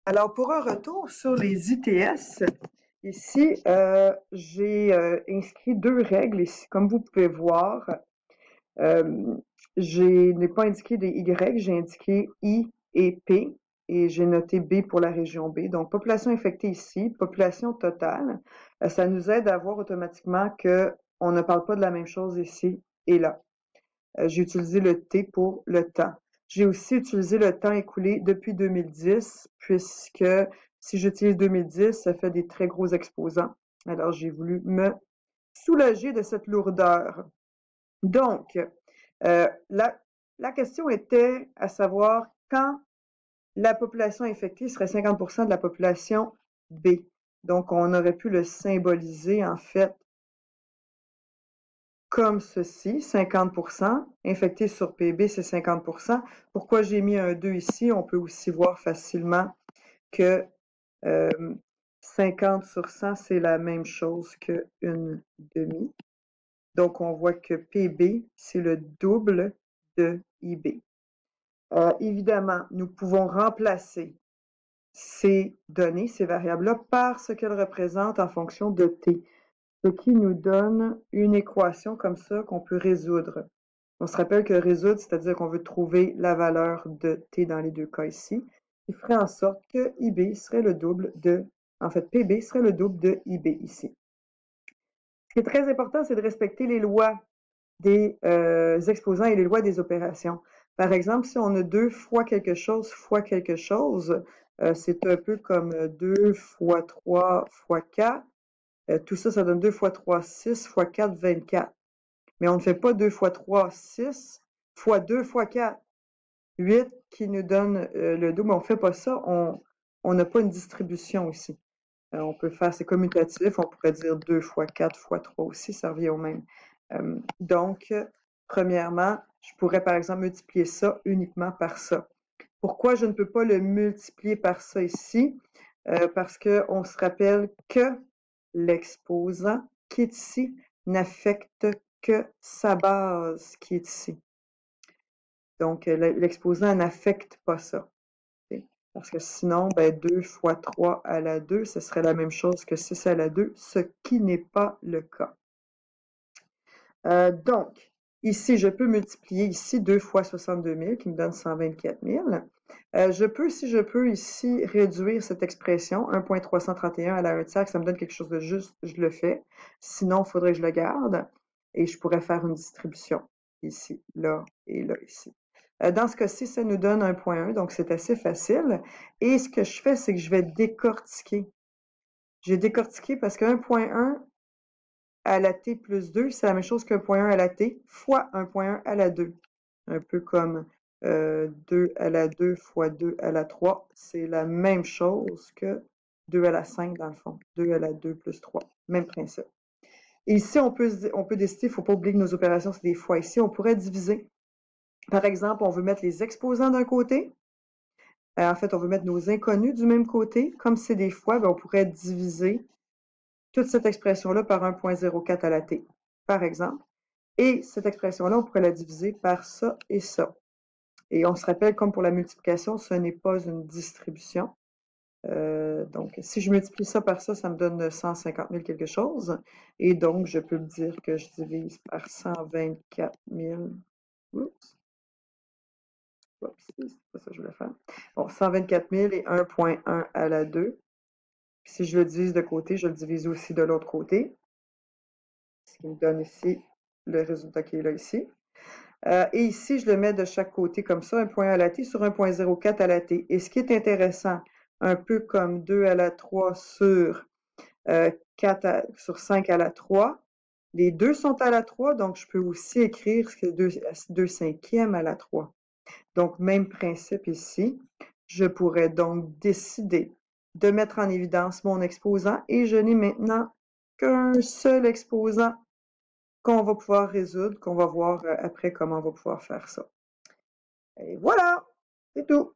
Alors, pour un retour sur les ITS, ici, j'ai inscrit deux règles ici. Comme vous pouvez voir, euh, je n'ai pas indiqué des Y, j'ai indiqué I et P et j'ai noté B pour la région B. Donc, population infectée ici, population totale. Ça nous aide à voir automatiquement que on ne parle pas de la même chose ici et là. J'ai utilisé le T pour le temps. J'ai aussi utilisé le temps écoulé depuis 2010, puisque si j'utilise 2010, ça fait des très gros exposants. Alors, j'ai voulu me soulager de cette lourdeur. Donc, la question était à savoir quand la population infectée serait 50% de la population B. Donc, on aurait pu le symboliser, en fait, comme ceci, 50%. Infecté sur PB, c'est 50%. Pourquoi j'ai mis un 2 ici? On peut aussi voir facilement que 50 sur 100, c'est la même chose qu'une demi. Donc, on voit que PB, c'est le double de IB. Évidemment, nous pouvons remplacer ces données, ces variables-là, par ce qu'elles représentent en fonction de T, ce qui nous donne une équation comme ça qu'on peut résoudre. On se rappelle que résoudre, c'est-à-dire qu'on veut trouver la valeur de T dans les deux cas ici, qui ferait en sorte que IB serait le double de, en fait, PB serait le double de IB ici. Ce qui est très important, c'est de respecter les lois des exposants et les lois des opérations. Par exemple, si on a 2 fois quelque chose, c'est un peu comme 2 fois 3 fois 4. Tout ça, ça donne 2 fois 3, 6 fois 4, 24. Mais on ne fait pas 2 fois 3, 6 fois 2 fois 4, 8 qui nous donne le double. On ne fait pas ça. On n'a pas une distribution ici. On peut faire, c'est commutatif. On pourrait dire 2 fois 4 fois 3 aussi. Ça revient au même. Donc, premièrement, je pourrais par exemple multiplier ça uniquement par ça. Pourquoi je ne peux pas le multiplier par ça ici? Parce qu'on se rappelle que l'exposant qui est ici n'affecte que sa base qui est ici. Donc, l'exposant n'affecte pas ça. Parce que sinon, ben, 2 fois 3 à la 2, ce serait la même chose que 6 à la 2, ce qui n'est pas le cas. Donc, ici, je peux multiplier ici 2 fois 62 000, qui me donne 124 000. Si je peux ici réduire cette expression, 1.331 à la 1 tiers, ça me donne quelque chose de juste, je le fais. Sinon, il faudrait que je le garde et je pourrais faire une distribution ici, là et là, ici. Dans ce cas-ci, ça nous donne 1.1, donc c'est assez facile. Et ce que je fais, c'est que je vais décortiquer. J'ai décortiqué parce que 1.1 à la t plus 2, c'est la même chose que 1.1 à la t fois 1.1 à la 2. Un peu comme 2 à la 2 fois 2 à la 3. C'est la même chose que 2 à la 5 dans le fond. 2 à la 2 plus 3. Même principe. Et ici, on peut décider, il ne faut pas oublier que nos opérations, c'est des fois ici. On pourrait diviser. Par exemple, on veut mettre les exposants d'un côté. En fait, on veut mettre nos inconnus du même côté. Comme c'est des fois, ben, on pourrait diviser toute cette expression-là par 1.04 à la t, par exemple. Et cette expression-là, on pourrait la diviser par ça et ça. Et on se rappelle, comme pour la multiplication, ce n'est pas une distribution. Donc, si je multiplie ça par ça, ça me donne 150 000 quelque chose. Et donc, je peux me dire que je divise par 124 000. Oups. Oups, c'est pas ça que je voulais faire. Bon, 124 000 et 1.1 à la 2. Puis si je le divise de côté, je le divise aussi de l'autre côté. Ce qui me donne ici le résultat qui est là ici. Et ici, je le mets de chaque côté comme ça, 1.1 à la t sur 1.04 à la t. Et ce qui est intéressant, un peu comme 2 à la 3 sur 4 sur 5 à la 3, les deux sont à la 3, donc je peux aussi écrire ce que 2 cinquièmes à la 3. Donc, même principe ici. Je pourrais donc décider de mettre en évidence mon exposant et je n'ai maintenant qu'un seul exposant qu'on va pouvoir résoudre, qu'on va voir après comment on va pouvoir faire ça. Et voilà, c'est tout.